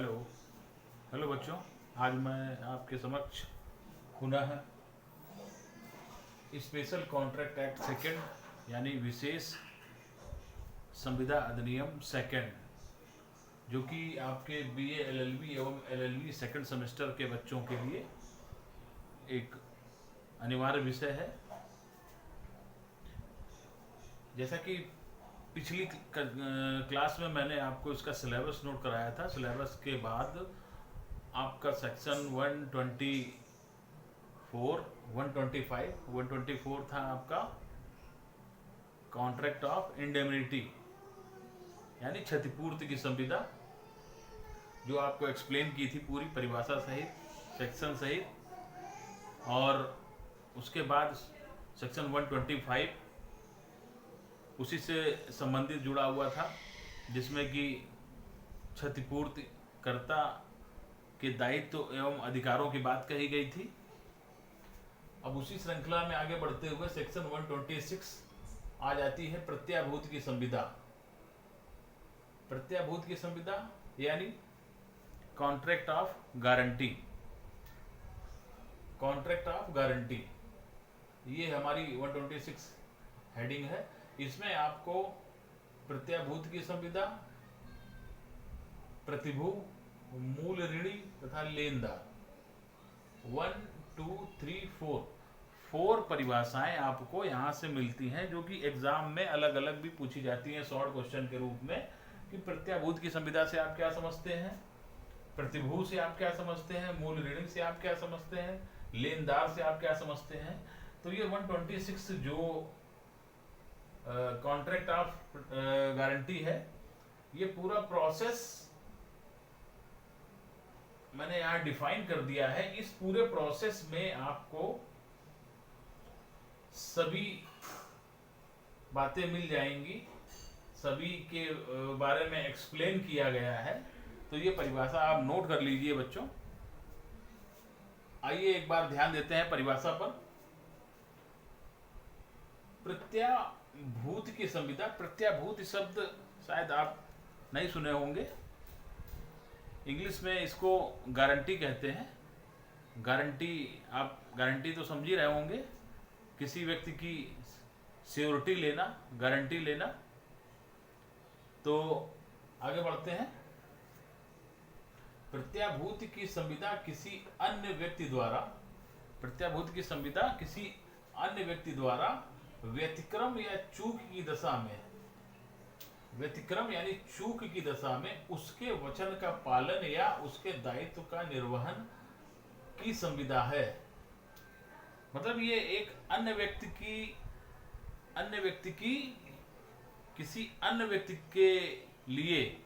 Hello hello बच्चों। आज मैं आपके समक्ष पुनः स्पेशल कॉन्ट्रैक्ट एक्ट सेकेंड यानी विशेष संविदा अधिनियम सेकेंड, जो कि आपके बीए एलएलबी एवं एलएलबी सेकेंड सेमेस्टर के बच्चों के लिए एक अनिवार्य विषय है। जैसा कि पिछली क्लास में मैंने आपको इसका सिलेबस नोट कराया था। सिलेबस के बाद आपका सेक्शन 124, 125, 124 था आपका कॉन्ट्रैक्ट ऑफ इंडेमनिटी यानी क्षतिपूर्ति की संविदा, जो आपको एक्सप्लेन की थी पूरी परिभाषा सहित, सेक्शन सहित। और उसके बाद सेक्शन 125 उसी से संबंधित जुड़ा हुआ था, जिसमें कि क्षतिपूर्ति कर्ता के दायित्व एवं अधिकारों की बात कही गई थी। अब उसी श्रृंखला में आगे बढ़ते हुए सेक्शन 126 आ जाती है प्रत्याभूति की संविदा। प्रत्याभूति की संविदा यानी contract of guarantee. Contract of guarantee ये हमारी 126 हेडिंग है। इसमें आपको प्रत्याभूति की संविदा, प्रतिभू, मूल ऋणी तथा लेनदार 1, 2, 3, 4 परिभाषाएं आपको यहाँ से मिलती हैं, जो कि एग्जाम में अलग अलग भी पूछी जाती हैं शॉर्ट क्वेश्चन के रूप में। कि प्रत्याभूति की संविदा से आप क्या समझते हैं, प्रतिभू से आप क्या समझते हैं, मूल ऋणी से आप क्या समझते हैं, लेनदार से आप क्या समझते हैं। तो ये 126 जो कॉन्ट्रैक्ट ऑफ गारंटी है, ये पूरा प्रोसेस मैंने यहाँ डिफाइन कर दिया है। इस पूरे प्रोसेस में आपको सभी बातें मिल जाएंगी, सभी के बारे में एक्सप्लेन किया गया है। तो ये परिभाषा आप नोट कर लीजिए बच्चों। आइए एक बार ध्यान देते हैं परिभाषा पर। प्रत्याभूति की संविदा, प्रत्याभूति शब्द शायद आप नहीं सुने होंगे। इंग्लिश में इसको गारंटी कहते हैं। गारंटी, आप गारंटी तो समझ ही रहे होंगे, किसी व्यक्ति की सियोरिटी लेना, गारंटी लेना। तो आगे बढ़ते हैं। प्रत्याभूति की संविदा किसी अन्य व्यक्ति द्वारा, प्रत्याभूति की संविदा किसी अन्य व्यक्ति द्वारा व्यतिक्रम या चूक की दशा में, व्यतिक्रम यानी चूक की दशा में उसके वचन का पालन या उसके दायित्व का निर्वहन की संविदा है। मतलब ये एक अन्य व्यक्ति की किसी अन्य व्यक्ति के लिए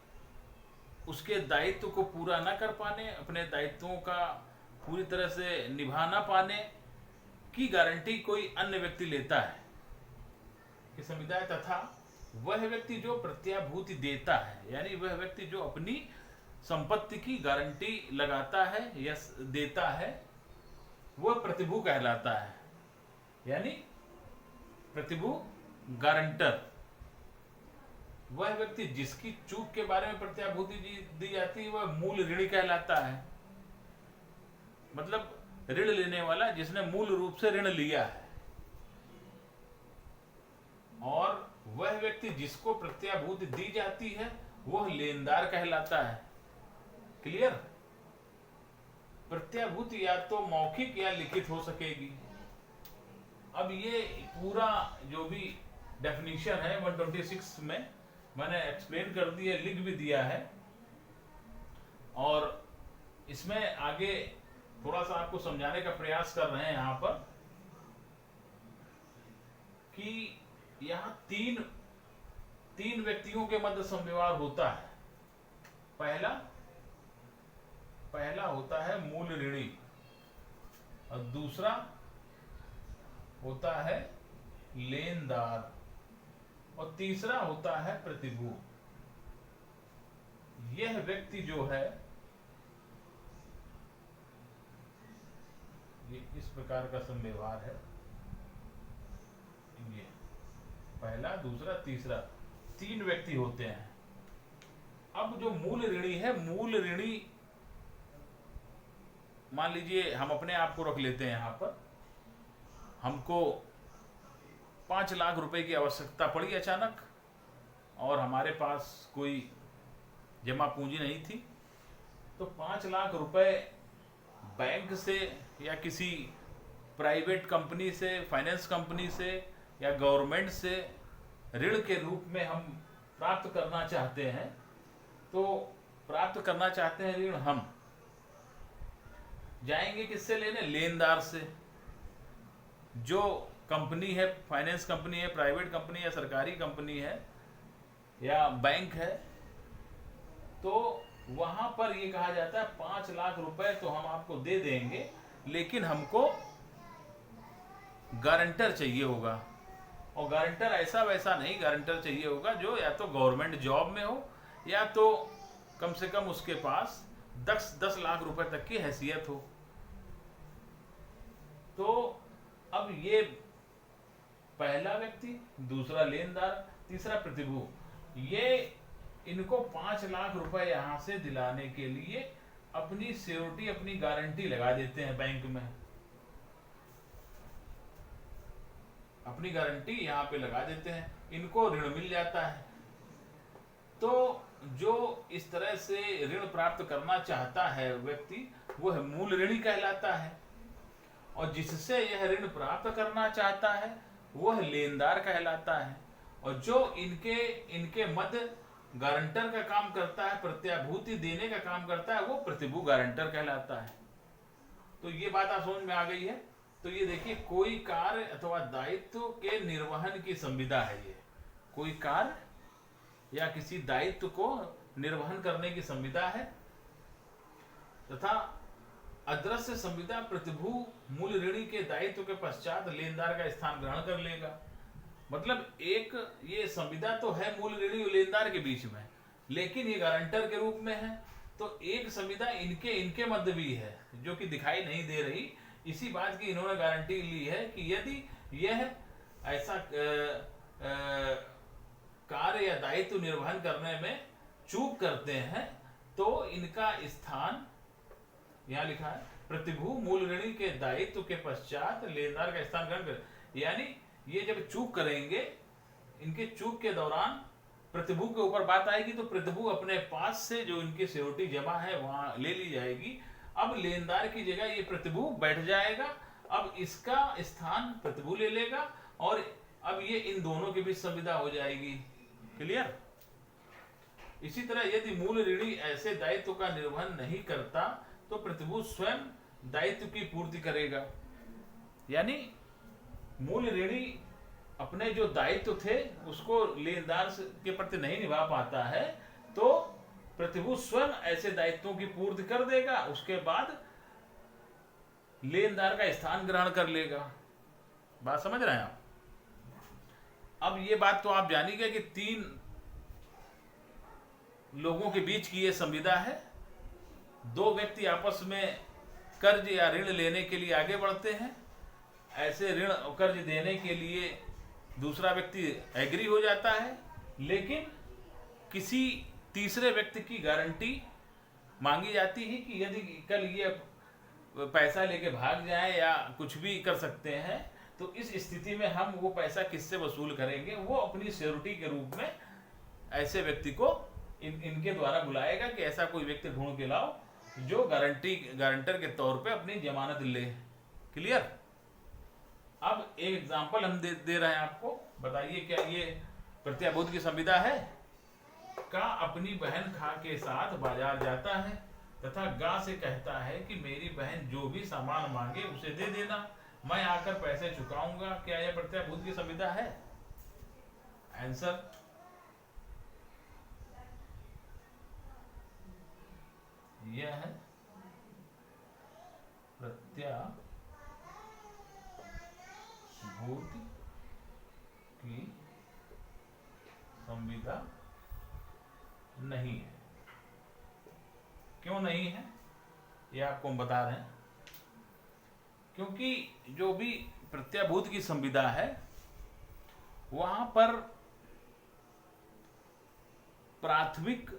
उसके दायित्व को पूरा न कर पाने, अपने दायित्वों का पूरी तरह से निभा ना पाने की गारंटी कोई अन्य व्यक्ति लेता है कि संविदा है। तथा वह व्यक्ति जो प्रत्याभूति देता है, यानी वह व्यक्ति जो अपनी संपत्ति की गारंटी लगाता है या देता है, वह प्रतिभू कहलाता है। यानी प्रतिभू, गारंटर, वह व्यक्ति जिसकी चूक के बारे में प्रत्याभूति दी जाती है, वह मूल ऋणी कहलाता है। मतलब ऋण लेने वाला जिसने मूल रूप से ऋण लिया है। और वह व्यक्ति जिसको प्रत्याभूति दी जाती है, वह लेनदार कहलाता है। क्लियर? प्रत्याभूति या तो मौखिक या लिखित हो सकेगी। अब ये पूरा जो भी डेफिनेशन है 126 में मैंने एक्सप्लेन कर दी है, लिख भी दिया है। और इसमें आगे थोड़ा सा आपको समझाने का प्रयास कर रहे हैं यहाँ पर कि यहाँ तीन व्यक्तियों के मध्य संविवाद होता है। पहला होता है मूल ऋणी, और दूसरा होता है लेनदार, और तीसरा होता है प्रतिभू। यह व्यक्ति जो है, ये इस प्रकार का संव्यवहार है। ये पहला, दूसरा, तीसरा, तीन व्यक्ति होते हैं। अब जो मूल ऋणी है, मूल ऋणी मान लीजिए हम अपने आप को रख लेते हैं यहाँ पर, हमको 5 लाख रुपए की आवश्यकता पड़ी अचानक और हमारे पास कोई जमा पूंजी नहीं थी, तो 5 लाख रुपए बैंक से या किसी प्राइवेट कंपनी से, फाइनेंस कंपनी से या गवर्नमेंट से ऋण के रूप में हम प्राप्त करना चाहते हैं। तो प्राप्त करना चाहते हैं ऋण, हम जाएंगे किससे लेने? लेनदार से। जो कंपनी है, फाइनेंस कंपनी है, प्राइवेट कंपनी है, सरकारी कंपनी है या बैंक है, तो वहां पर ये कहा जाता है 5 लाख रुपए तो हम आपको दे देंगे, लेकिन हमको गारंटर चाहिए होगा। और गारंटर ऐसा वैसा नहीं, गारंटर चाहिए होगा जो या तो गवर्नमेंट जॉब में हो या तो कम से कम उसके पास 10 लाख रुपए तक की हैसियत हो। तो अब ये पहला व्यक्ति, दूसरा लेनदार, तीसरा प्रतिभू, ये इनको 5 लाख रुपए यहां से दिलाने के लिए अपनी सिक्योरिटी, अपनी गारंटी लगा देते हैं बैंक में। अपनी गारंटी यहाँ पे लगा देते हैं, इनको ऋण मिल जाता है। तो जो इस तरह से ऋण प्राप्त करना चाहता है व्यक्ति, वो मूल ऋणी कहलाता है, और जिससे यह ऋण प्राप्त करना चाहता है वह लेनदार कहलाता है। और जो इनके मध्य गारंटर का काम करता है, प्रत्याभूति देने का काम करता है, वो प्रतिभू गारंटर कहलाता है। तो ये बात आप समझ में आ गई है। तो ये देखिए, कोई कार्य अथवा दायित्व के निर्वहन की संविदा है। ये कोई कार्य या किसी दायित्व को निर्वहन करने की संविदा है, तथा अदृश्य संविदा प्रतिभू मूल ऋणी के दायित्व के पश्चात लेनदार का स्थान ग्रहण कर लेगा। मतलब एक ये संविदा तो है मूल ऋणी और लेनदार के बीच में, लेकिन ये गारंटर के रूप में है। तो एक संविदा इनके मध्य भी है जो कि दिखाई नहीं दे रही। इसी बात की इन्होंने गारंटी ली है कि यदि यह ऐसा कार्य या दायित्व निर्वहन करने में चूक करते हैं तो इनका स्थान, यहां लिखा है, प्रतिभू मूल ऋणी के दायित्व के पश्चात लेनदार का स्थान ग्रहण कर। यानी ये जब चूक करेंगे, इनके चूक के दौरान प्रतिभू के ऊपर बात आएगी, तो प्रतिभू अपने पास से जो इनकी सिक्योरिटी जमा है वहां ले ली जाएगी। अब लेनदार की जगह ये प्रतिभू बैठ जाएगा, अब इसका स्थान प्रतिभू ले लेगा, और अब ये इन दोनों के बीच संविदा हो जाएगी। क्लियर? इसी तरह यदि मूल ऋणी ऐसे दायित्व का निर्वहन नहीं करता तो प्रतिभू स्वयं दायित्व की पूर्ति करेगा। यानी मूल ऋणी अपने जो दायित्व थे उसको लेनदार के प्रति नहीं निभा पाता है, तो प्रतिभू स्वयं ऐसे दायित्वों की पूर्ति कर देगा, उसके बाद लेनदार का स्थान ग्रहण कर लेगा। बात समझ रहे हैं आप? अब ये बात तो आप जानी गए कि 3 लोगों के बीच की ये संविदा है। 2 व्यक्ति आपस में कर्ज या ऋण लेने के लिए आगे बढ़ते हैं। ऐसे ऋण कर्ज देने के लिए दूसरा व्यक्ति एग्री हो जाता है, लेकिन किसी तीसरे व्यक्ति की गारंटी मांगी जाती है कि यदि कल ये पैसा लेके भाग जाए या कुछ भी कर सकते हैं, तो इस स्थिति में हम वो पैसा किससे वसूल करेंगे। वो अपनी सिक्योरिटी के रूप में ऐसे व्यक्ति को इनके द्वारा बुलाएगा कि ऐसा कोई व्यक्ति ढूंढ के लाओ जो गारंटर के तौर पे अपनी जमानत ले। क्लियर? अब एक एग्जांपल हम दे रहे हैं आपको। बताइए, क्या ये प्रत्याभूत की संविदा है? का अपनी बहन खा के साथ बाजार जाता है तथा गा से कहता है कि मेरी बहन जो भी सामान मांगे उसे दे देना, मैं आकर पैसे चुकाऊंगा। क्या यह प्रत्याभूत की संविदा है? आंसर, यह है प्रत्याभूत की संविदा नहीं है। क्यों नहीं है ये आपको हम बता रहे हैं। क्योंकि जो भी प्रत्याभूत की संविदा है वहां पर प्राथमिक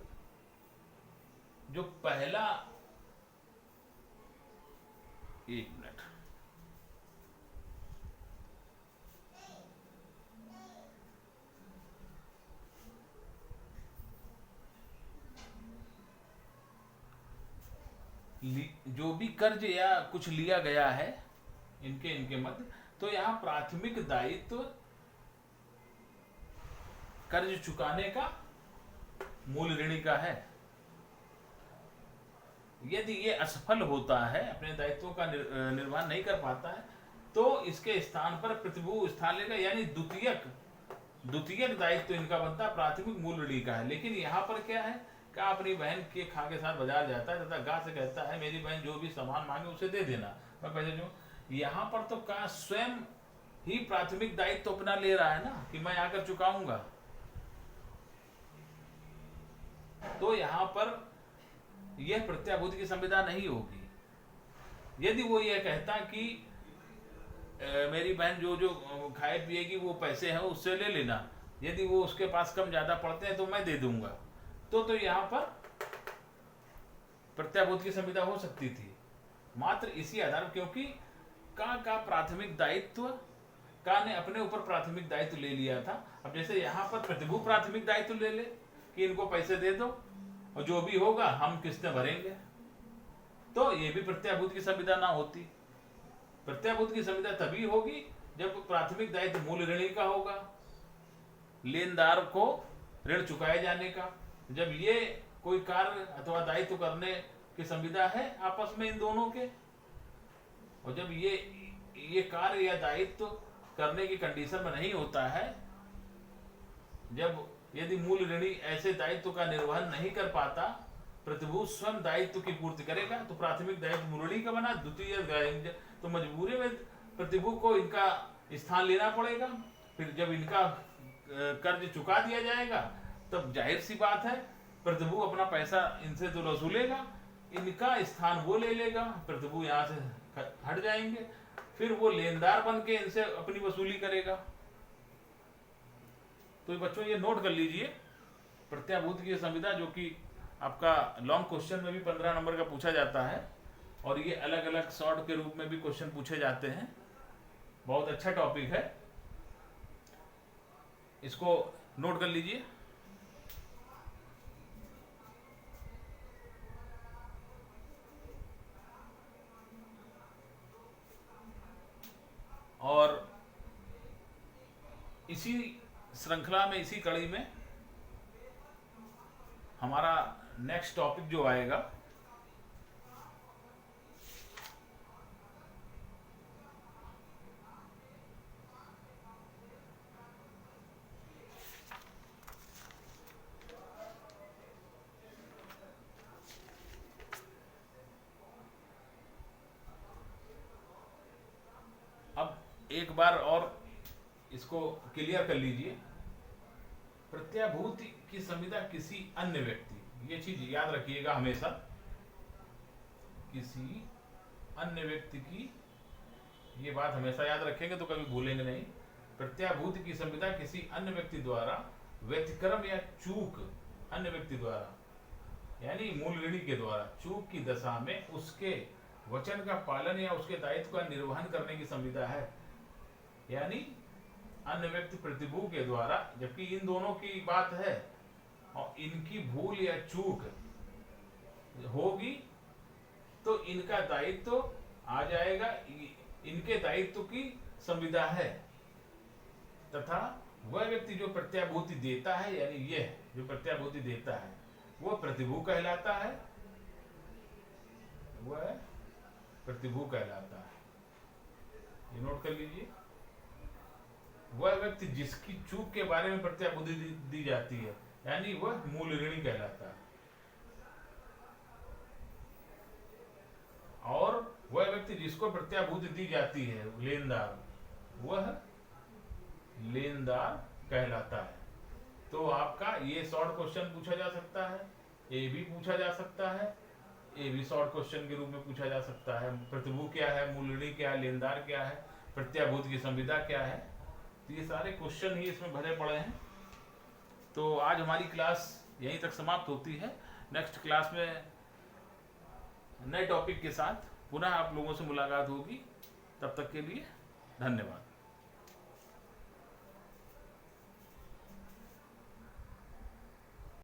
जो पहला, एक मिनट, जो भी कर्ज या कुछ लिया गया है इनके इनके मध्य, तो यहाँ प्राथमिक दायित्व कर्ज चुकाने का मूल ऋणी का है। यदि ये असफल होता है, अपने दायित्वों का निर्वहन नहीं कर पाता है, तो इसके स्थान पर प्रतिभू स्थान लेगा, यानी द्वितीयक दायित्व इनका बनता है, प्राथमिक मूल ऋणी का है। लेकिन यहाँ पर क्या है कि अपनी बहन के खा के साथ बाजार जाता है तथा गा से कहता है मेरी बहन जो भी सामान मांगे उसे दे देना, मैं पैसे दूं। यहाँ पर तो का स्वयं ही प्राथमिक दायित्व अपना ले रहा है ना कि मैं आकर चुकाऊंगा। तो यहाँ पर यह प्रत्याभूति की संविदा नहीं होगी। यदि वो यह कहता कि मेरी बहन जो जो खाए पिएगी वो पैसे हैं उससे ले लेना, यदि वो उसके पास कम ज्यादा पड़ते हैं तो मैं दे दूंगा, तो यहाँ पर प्रत्याभूति की संविदा हो सकती थी। मात्र इसी आधार पर, क्योंकि का प्राथमिक दायित्व का ने अपने ऊपर प्राथमिक दायित्व ले लिया था। अब जैसे यहाँ पर प्रतिभू प्राथमिक दायित्व ले ले कि इनको पैसे दे दो और जो भी होगा हम किस्तें भरेंगे, तो ये भी प्रत्याभूति की संविदा ना होती। प्रत्याभूति की संविदा तभी होगी जब प्राथमिक दायित्व मूल ऋणी का होगा, लेनदार को ऋण चुकाए जाने का। जब ये कोई कार्य अथवा दायित्व करने की संविदा है आपस में इन दोनों के, और जब ये कार्य या दायित्व करने की कंडीशन में नहीं होता है, जब यदि मूल ऋणी ऐसे दायित्व का निर्वहन नहीं कर पाता, प्रतिभू स्वयं दायित्व की पूर्ति करेगा, तो प्राथमिक दायित्व मूल ऋणी का बना, द्वितीय तो मजबूरी में प्रतिभू को इनका स्थान लेना पड़ेगा। फिर जब इनका कर्ज चुका दिया जाएगा तब जाहिर सी बात है प्रतिभू अपना पैसा इनसे तो वसूलेगा, इनका स्थान वो ले लेगा, प्रतिभू यहाँ से हट जाएंगे, फिर वो लेनदार बन के इनसे अपनी वसूली करेगा। तो बच्चों ये नोट कर लीजिए, प्रत्याभूति की संविदा जो कि आपका लॉन्ग क्वेश्चन में भी 15 नंबर का पूछा जाता है, और ये अलग अलग शॉर्ट के रूप में भी क्वेश्चन पूछे जाते हैं। बहुत अच्छा टॉपिक है, इसको नोट कर लीजिए। और इसी श्रृंखला में, इसी कड़ी में हमारा नेक्स्ट टॉपिक जो आएगा एक बार और इसको क्लियर कर लीजिए। प्रत्याभूति की संविदा किसी अन्य व्यक्ति, ये चीज याद रखिएगा हमेशा, किसी अन्य व्यक्ति की, ये बात हमेशा याद रखेंगे तो कभी भूलेंगे नहीं। प्रत्याभूति की संविदा किसी अन्य व्यक्ति द्वारा व्यतिक्रम या चूक, अन्य व्यक्ति द्वारा यानी मूल ऋणी के द्वारा चूक की दशा में उसके वचन का पालन या उसके दायित्व का निर्वहन करने की संविदा है। यानी अन्य व्यक्ति प्रतिभू के द्वारा, जबकि इन दोनों की बात है और इनकी भूल या चूक होगी तो इनका दायित्व आ जाएगा, इनके दायित्व की संविदा है। तथा वह व्यक्ति जो प्रत्याभूति देता है, यानी यह जो प्रत्याभूति देता है वह प्रतिभू कहलाता है, वह प्रतिभू कहलाता है। ये नोट कर लीजिए। वह व्यक्ति जिसकी चूक के बारे में प्रत्याभूति दी जाती है, यानी वह मूल ऋणी कहलाता है। और वह व्यक्ति जिसको प्रत्याभूति दी जाती है, लेनदार, वह लेनदार कहलाता है। तो आपका ये शॉर्ट क्वेश्चन पूछा जा सकता है, ये भी पूछा जा सकता है, ये भी शॉर्ट क्वेश्चन के रूप में पूछा जा सकता है। प्रतिभू क्या है, मूल ऋणी क्या है, लेनदार क्या है, प्रत्याभूति की संविदा क्या है, तो ये सारे क्वेश्चन ही इसमें भरे पड़े हैं। तो आज हमारी क्लास यहीं तक समाप्त होती है। नेक्स्ट क्लास में नए टॉपिक के साथ पुनः आप लोगों से मुलाकात होगी। तब तक के लिए धन्यवाद।